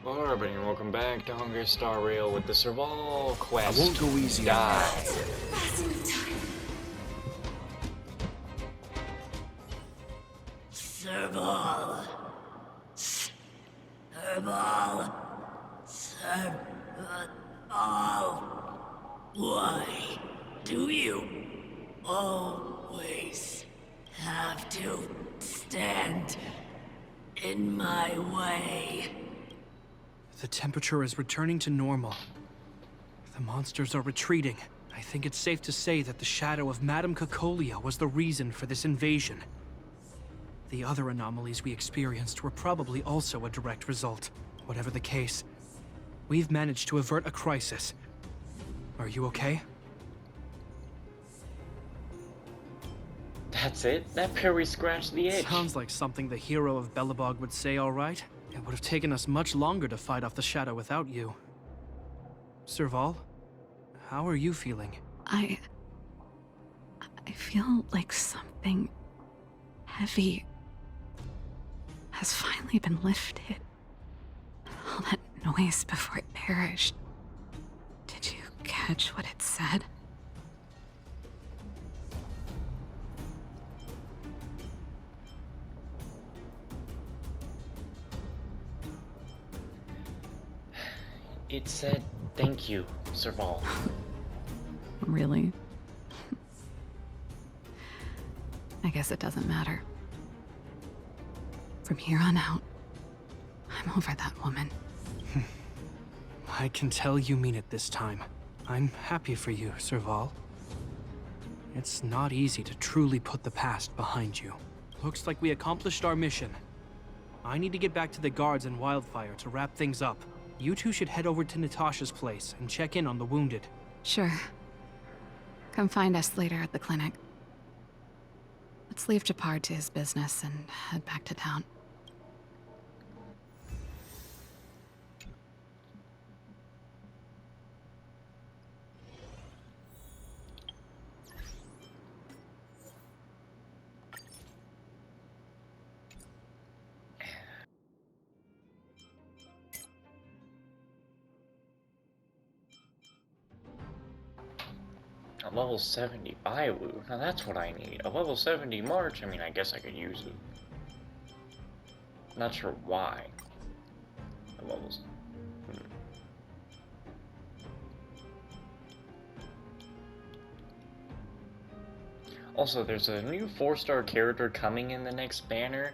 Hello everybody and welcome back to Honkai Star Rail with the serval quest. I won't go easy. Die. Serval. Serval. Serval. Why do you always have to stand in my way? The temperature is returning to normal. The monsters are retreating. I think it's safe to say that the shadow of Madame Cacolia was the reason for this invasion. The other anomalies we experienced were probably also a direct result. Whatever the case, we've managed to avert a crisis. Are you okay? That's it? That barely scratched the itch. Sounds like something the hero of Belobog would say, all right. It would have taken us much longer to fight off the shadow without you. Serval, how are you feeling? I feel like something heavy has finally been lifted. All that noise before it perished. Did you catch what it said? It said, thank you, serval. Really? I guess it doesn't matter. From here on out, I'm over that woman. I can tell you mean it this time. I'm happy for you, Serval. It's not easy to truly put the past behind you. Looks like we accomplished our mission. I need to get back to the guards and Wildfire to wrap things up. You two should head over to Natasha's place and check in on the wounded. Sure. Come find us later at the clinic. Let's leave Japar to his business and head back to town. A level 70 Baiwu. Now that's what I need. A level 70 March, I mean, I guess I could use it. Not sure why. The levels. Also, there's a new 4-star character coming in the next banner,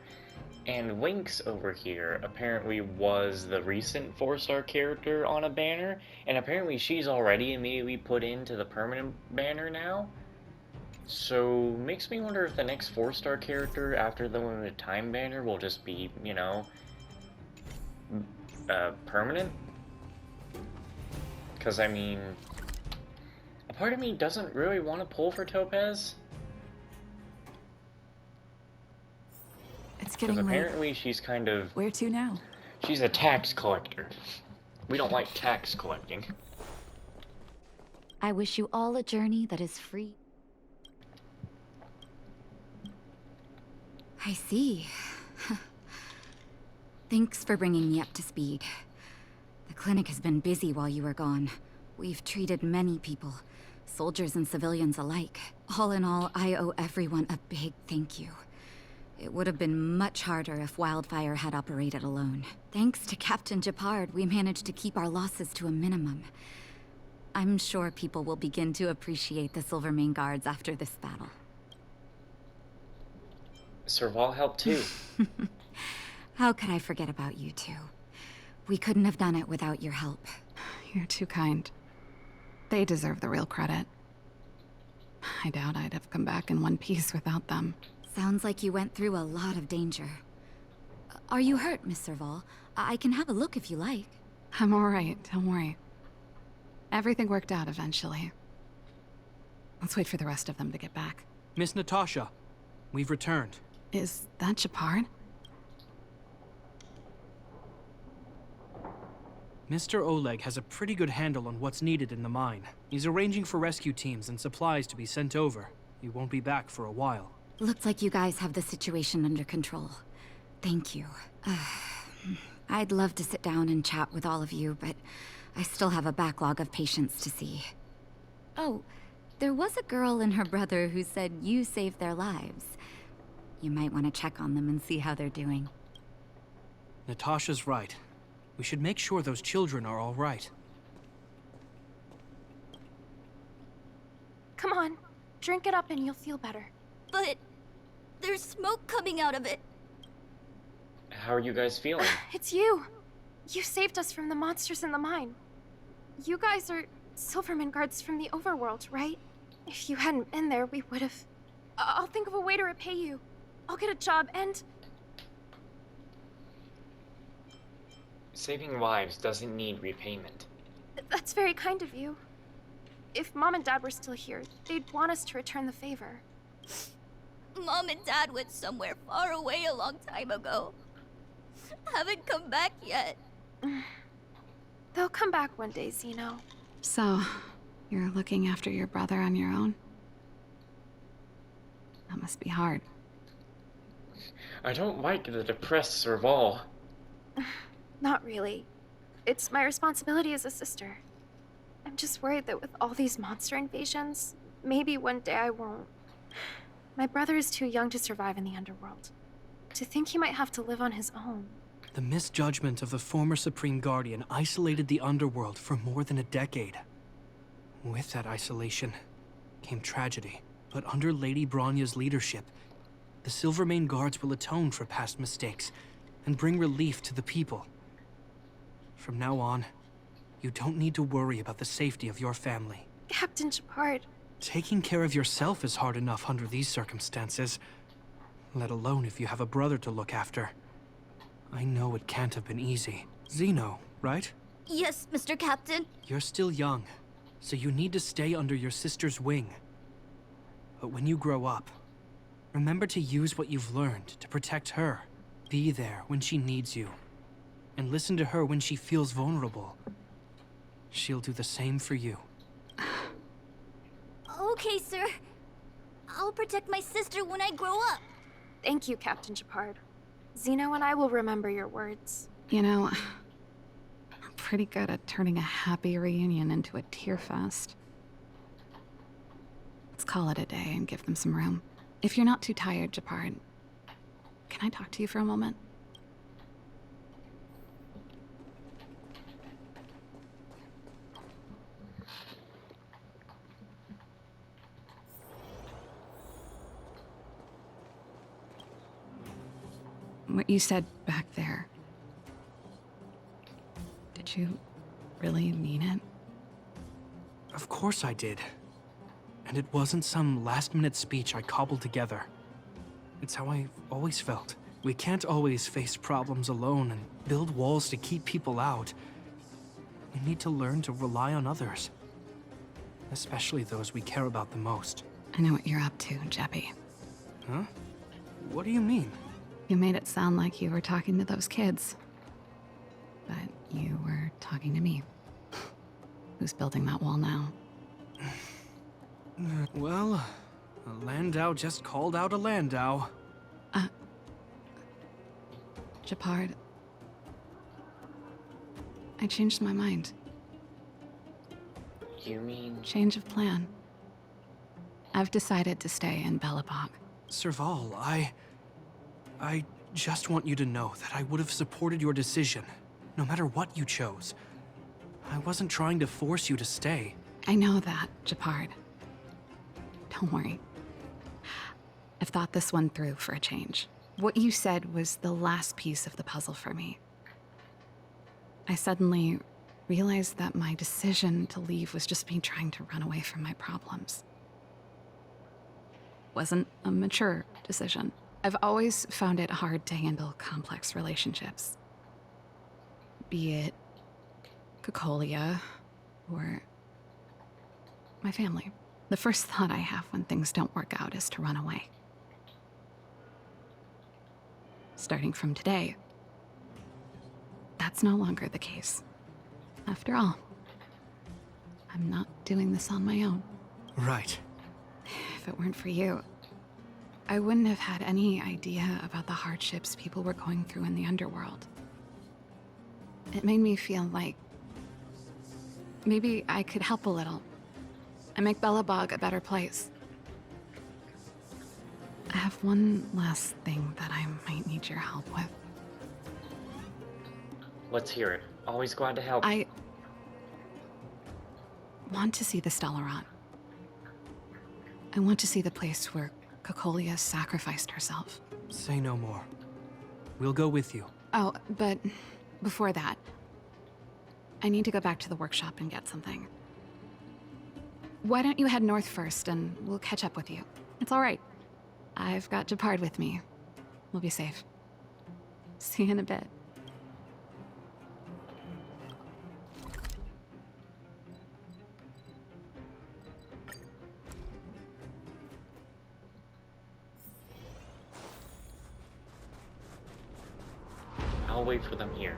and Winx over here apparently was the recent 4-star character on a banner, and apparently she's already immediately put into the permanent banner now. So, makes me wonder if the next 4-star character after the limited time banner will just be, you know, permanent? Because, I mean, a part of me doesn't really want to pull for Topaz. It's Because getting late. apparently she's kind of... Where to now? She's a tax collector. We don't like tax collecting. I wish you all a journey that is free. I see. Thanks for bringing me up to speed. The clinic has been busy while you were gone. We've treated many people, soldiers and civilians alike. All in all, I owe everyone a big thank you. It would have been much harder if Wildfire had operated alone. Thanks to Captain Japard, we managed to keep our losses to a minimum. I'm sure people will begin to appreciate the Silvermane Guards after this battle. Serval helped too. How could I forget about you two? We couldn't have done it without your help. You're too kind. They deserve the real credit. I doubt I'd have come back in one piece without them. Sounds like you went through a lot of danger. Are you hurt, Miss Serval? I can have a look if you like. I'm alright, don't worry. Everything worked out eventually. Let's wait for the rest of them to get back. Miss Natasha, we've returned. Is that Japard? Mr. Oleg has a pretty good handle on what's needed in the mine. He's arranging for rescue teams and supplies to be sent over. He won't be back for a while. Looks like you guys have the situation under control. Thank you. I'd love to sit down and chat with all of you, but I still have a backlog of patients to see. Oh, there was a girl and her brother who said you saved their lives. You might want to check on them and see how they're doing. Natasha's right. We should make sure those children are all right. Come on, drink it up and you'll feel better. But there's smoke coming out of it. How are you guys feeling? It's you. You saved us from the monsters in the mine. You guys are Silverman guards from the overworld, right? If you hadn't been there, we would have... I'll think of a way to repay you. I'll get a job and... Saving lives doesn't need repayment. That's very kind of you. If Mom and Dad were still here, they'd want us to return the favor. Mom and Dad went somewhere far away a long time ago. Haven't come back yet. They'll come back one day, Zeno. So, you're looking after your brother on your own? That must be hard. I don't like the depressed serval. Not really. It's my responsibility as a sister. I'm just worried that with all these monster invasions, maybe one day I won't. My brother is too young to survive in the underworld. To think he might have to live on his own. The misjudgment of the former Supreme Guardian isolated the underworld for more than a decade. With that isolation came tragedy, but under Lady Bronya's leadership, the Silvermane Guards will atone for past mistakes and bring relief to the people. From now on, you don't need to worry about the safety of your family. Captain Shepard. Taking care of yourself is hard enough under these circumstances, let alone if you have a brother to look after. I know it can't have been easy. Zeno, right? Yes, Mr. Captain. You're still young, so you need to stay under your sister's wing. But when you grow up, remember to use what you've learned to protect her. Be there when she needs you, and listen to her when she feels vulnerable. She'll do the same for you. Okay, sir. I'll protect my sister when I grow up. Thank you, Captain Shepard. Zeno and I will remember your words. You know, we're pretty good at turning a happy reunion into a tear fest. Let's call it a day and give them some room. If you're not too tired, Shepard, can I talk to you for a moment? What you said back there, did you really mean it? Of course I did. And it wasn't some last-minute speech I cobbled together. It's how I've always felt. We can't always face problems alone and build walls to keep people out. We need to learn to rely on others. Especially those we care about the most. I know what you're up to, Jeppy. Huh? What do you mean? You made it sound like you were talking to those kids. But you were talking to me. Who's building that wall now? Well, a Landau just called out a Landau. Shepard. I changed my mind. You mean... Change of plan. I've decided to stay in Belobog. Serval, I just want you to know that I would have supported your decision, no matter what you chose. I wasn't trying to force you to stay. I know that, Shepard. Don't worry. I've thought this one through for a change. What you said was the last piece of the puzzle for me. I suddenly realized that my decision to leave was just me trying to run away from my problems. Wasn't a mature decision. I've always found it hard to handle complex relationships. Be it Cocolia or my family. The first thought I have when things don't work out is to run away. Starting from today, that's no longer the case. After all, I'm not doing this on my own. Right. If it weren't for you, I wouldn't have had any idea about the hardships people were going through in the underworld. It made me feel like maybe I could help a little and make Bellabog a better place. I have one last thing that I might need your help with. Let's hear it. Always glad to help. I want to see the Stellaron. I want to see the place where Cocolia sacrificed herself. Say no more. We'll go with you. Oh, but before that, I need to go back to the workshop and get something. Why don't you head north first, and we'll catch up with you. It's all right. I've got Japard with me. We'll be safe. See you in a bit. I'll wait for them here.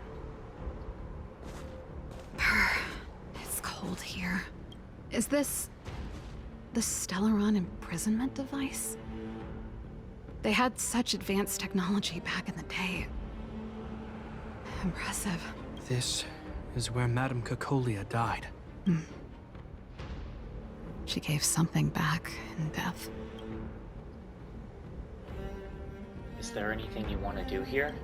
It's cold here. Is this the Stellaron imprisonment device? They had such advanced technology back in the day. Impressive. This is where Madame Cocolia died. She gave something back in death. Is there anything you want to do here?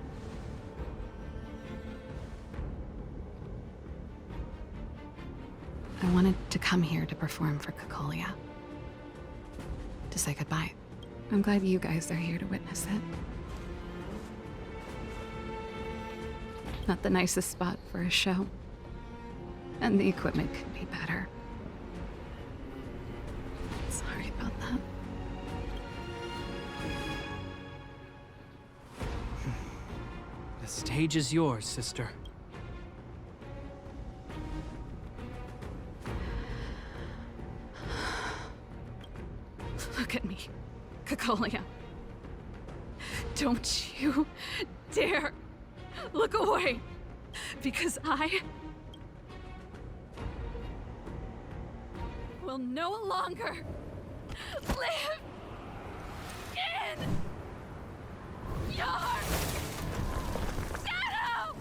I wanted to come here to perform for Cocolia. To say goodbye. I'm glad you guys are here to witness it. Not the nicest spot for a show. And the equipment could be better. Sorry about that. The stage is yours, sister. Look at me, Cocolia. Don't you dare look away, because I will no longer live in your shadow!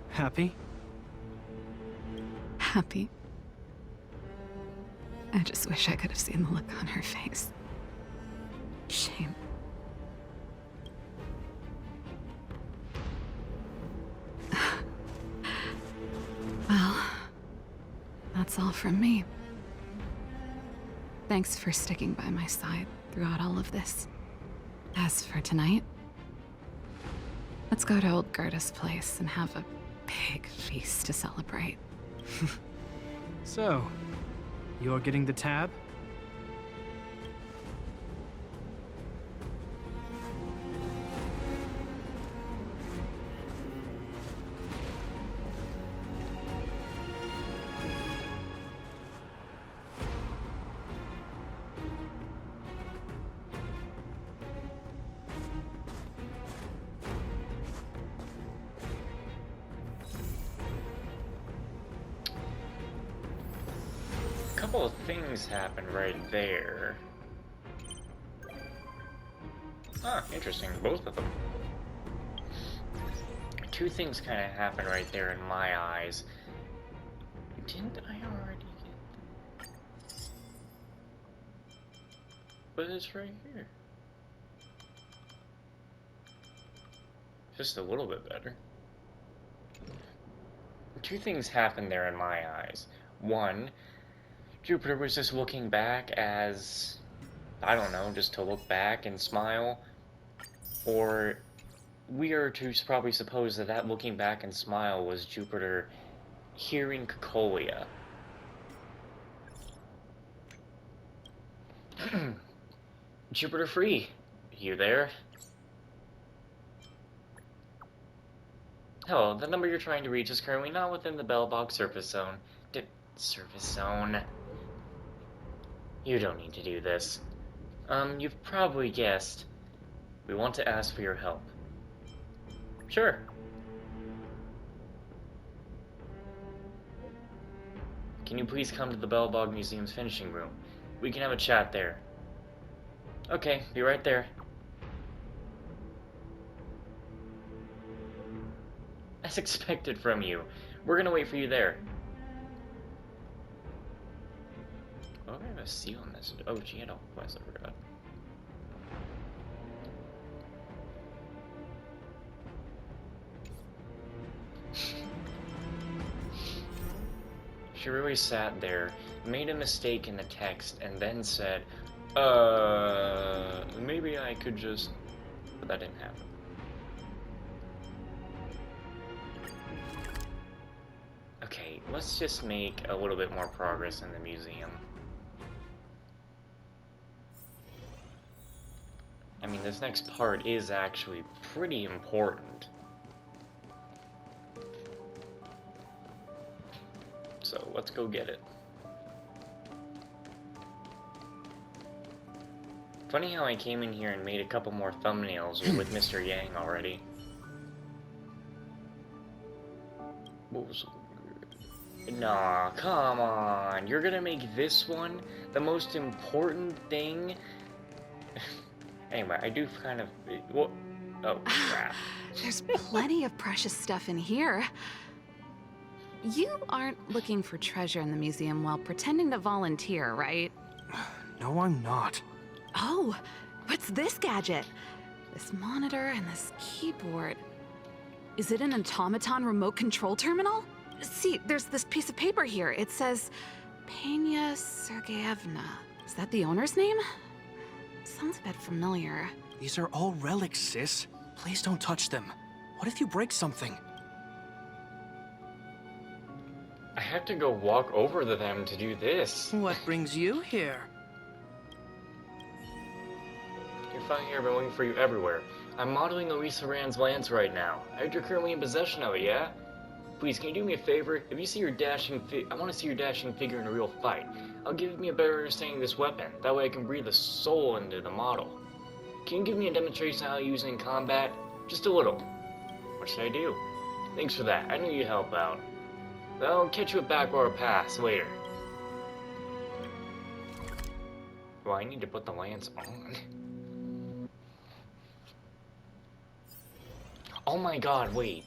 Happy? Happy. I just wish I could have seen the look on her face. Shame. Well, that's all from me. Thanks for sticking by my side throughout all of this. As for tonight, let's go to old Gerda's place and have a big feast to celebrate. So, you're getting the tab? Couple of things happened right there. Ah, interesting, both of them. Two things kind of happened right there in my eyes. Didn't I already get them? But it's right here. Just a little bit better. Two things happened there in my eyes. One, Jupiter was just looking back as, I don't know, just to look back and smile. Or we are to probably suppose that that looking back and smile was Jupiter hearing Cocolia. Jupiter Free, you there? Hello, the number you're trying to reach is currently not within the Bellbox service zone. Service zone? You don't need to do this. You've probably guessed. We want to ask for your help. Sure. Can you please come to the Bellbog Museum's finishing room? We can have a chat there. Okay, be right there. As expected from you. We're gonna wait for you there. Oh, I have a seal message. Oh, she had a quest, I forgot. She really sat there, made a mistake in the text, and then said, maybe I could just... But that didn't happen. Okay, let's just make a little bit more progress in the museum. I mean, this next part is actually pretty important. So, let's go get it. Funny how I came in here and made a couple more thumbnails with Mr. Yang already. What was... Nah, come on. You're gonna make this one the most important thing? Anyway, I do kind of... What? Oh, crap. There's plenty of precious stuff in here. You aren't looking for treasure in the museum while pretending to volunteer, right? No, I'm not. Oh, what's this gadget? This monitor and this keyboard. Is it an automaton remote control terminal? See, there's this piece of paper here. It says, Pena Sergeyevna. Is that the owner's name? Sounds a bit familiar. These are all relics, sis. Please don't touch them. What if you break something? I have to go walk over to them to do this. What brings you here? You're fine here, I've been waiting for you everywhere. I'm modeling Louisa Rand's lance right now. I heard you're currently in possession of it, yeah? Please, can you do me a favor? If you see your dashing I want to see your dashing figure in a real fight. I'll give me a better understanding of this weapon. That way I can breathe a soul into the model. Can you give me a demonstration of how you use it in combat? Just a little. What should I do? Thanks for that. I knew you'd help out. I'll catch you at Backwater Pass later. Well, I need to put the lance on. Oh my god, wait.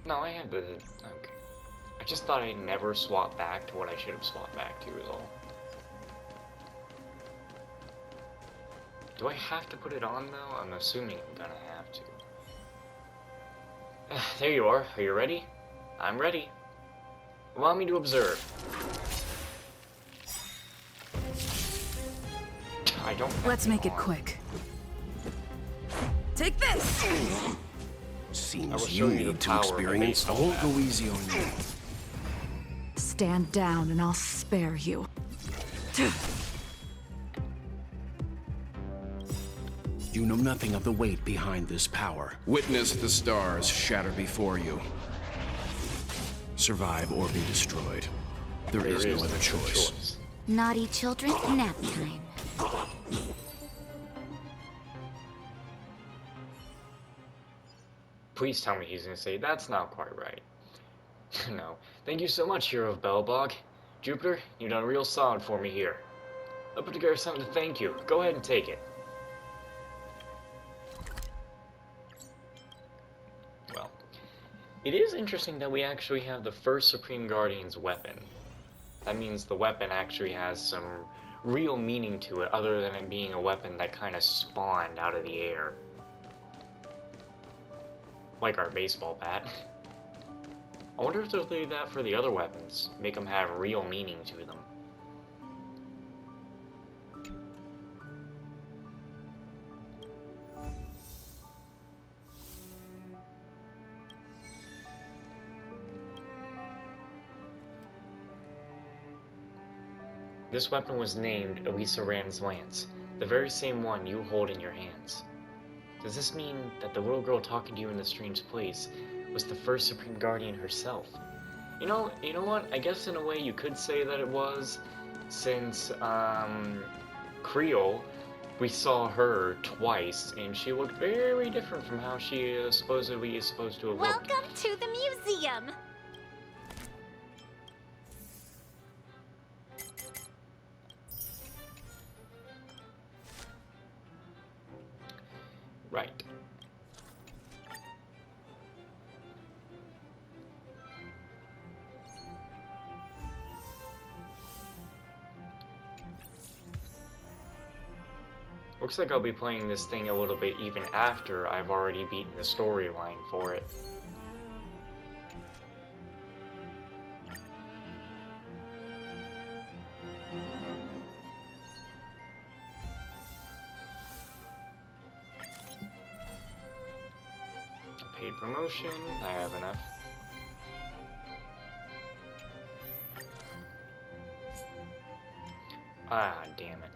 No, I had the... Okay. I just thought I'd never swap back to what I should have swapped back to is all. Do I have to put it on though? I'm assuming I'm gonna have to. There you are. Are you ready? I'm ready. Allow me to observe. I don't have Let's make it on. quick. Take this! I will Seems show you you the need to power of a experience. I baseball won't bat. go easy on you. Stand down and I'll spare you. You know nothing of the weight behind this power. Witness the stars shatter before you. Survive or be destroyed. There is no other choice. Naughty children, nap time. Please tell me he's gonna say, that's not quite right. No. Thank you so much, Hero of Bellbog. Jupiter, you've done real solid for me here. I put together something to thank you. Go ahead and take it. Well, it is interesting that we actually have the first Supreme Guardian's weapon. That means the weapon actually has some real meaning to it, other than it being a weapon that kind of spawned out of the air. Like our baseball bat. I wonder if they'll do that for the other weapons, make them have real meaning to them. This weapon was named Elisa Rand's Lance, the very same one you hold in your hands. Does this mean that the little girl talking to you in the strange place was the first Supreme Guardian herself? You know what? I guess in a way you could say that it was, since, Creole, we saw her twice, and she looked very different from how she supposedly is supposed to have looked. Welcome to the museum! Right. Looks like I'll be playing this thing a little bit even after I've already beaten the storyline for it. Paid promotion, I have enough. Ah, damn it.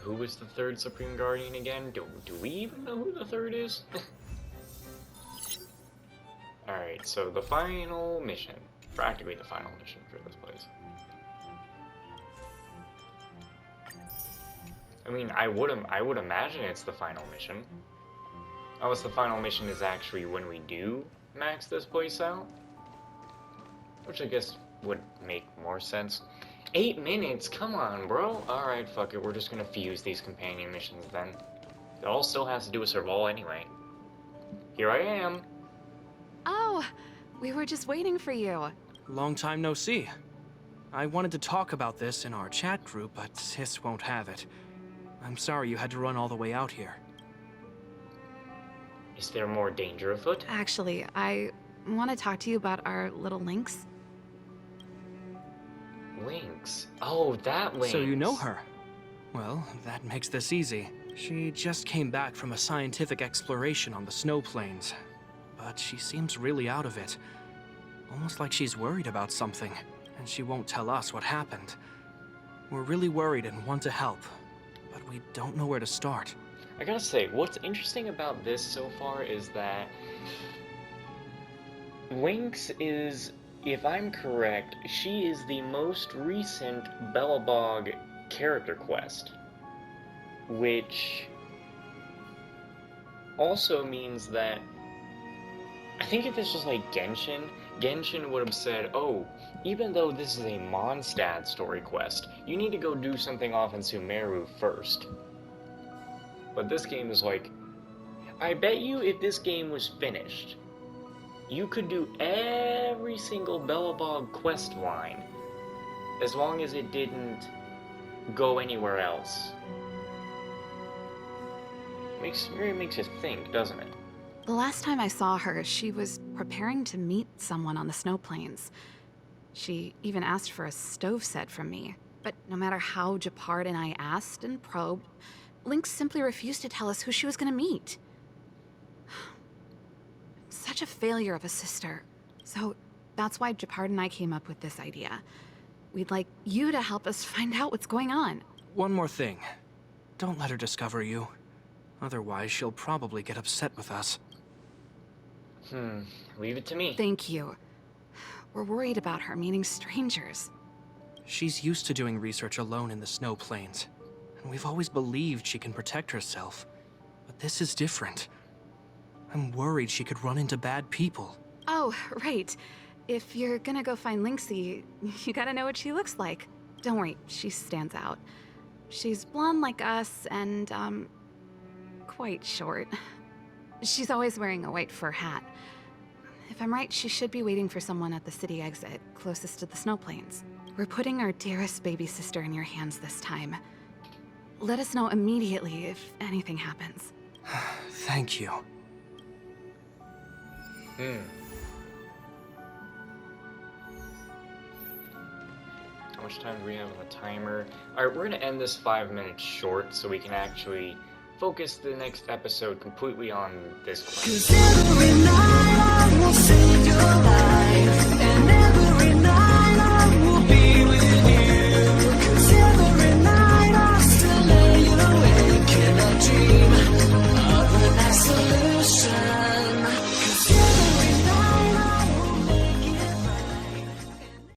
Who was the third Supreme Guardian again? Do we even know who the third is? Alright, so the final mission. Practically the final mission for this place. I mean, I would imagine it's the final mission. Unless the final mission is actually when we do max this place out. Which I guess would make more sense. 8 minutes? Come on, bro. Alright, fuck it. We're just gonna fuse these companion missions then. It all still has to do with serval anyway. Here I am. Oh, we were just waiting for you. Long time no see. I wanted to talk about this in our chat group, but Sis won't have it. I'm sorry you had to run all the way out here. Is there more danger afoot? Actually, I want to talk to you about our little Lynx. Lynx? Oh, that Lynx. So you know her? Well, that makes this easy. She just came back from a scientific exploration on the snow plains. But she seems really out of it. Almost like she's worried about something, and she won't tell us what happened. We're really worried and want to help, but we don't know where to start. I gotta say, what's interesting about this so far is that Lynx is, if I'm correct, she is the most recent Belobog character quest, which also means that I think if this was like Genshin, Genshin would have said, oh, even though this is a Mondstadt story quest, you need to go do something off in Sumeru first. But this game is like, I bet you if this game was finished, you could do every single Belobog quest line, as long as it didn't go anywhere else. Really makes you think, doesn't it? The last time I saw her, she was preparing to meet someone on the snow plains. She even asked for a stove set from me. But no matter how Japard and I asked and probed, Lynx simply refused to tell us who she was going to meet. Such a failure of a sister. So that's why Japard and I came up with this idea. We'd like you to help us find out what's going on. One more thing. Don't let her discover you. Otherwise, she'll probably get upset with us. Leave it to me. Thank you. We're worried about her meeting strangers. She's used to doing research alone in the snow plains, and we've always believed she can protect herself. But this is different. I'm worried she could run into bad people. Oh, right. If you're gonna go find Lynxie, you gotta know what she looks like. Don't worry, she stands out. She's blonde like us and, quite short. She's always wearing a white fur hat. If I'm right, she should be waiting for someone at the city exit, closest to the snow plains. We're putting our dearest baby sister in your hands this time. Let us know immediately if anything happens. Thank you. How much time do we have on the timer? Alright, we're gonna end this 5 minutes short so we can actually focus the next episode completely on this quest.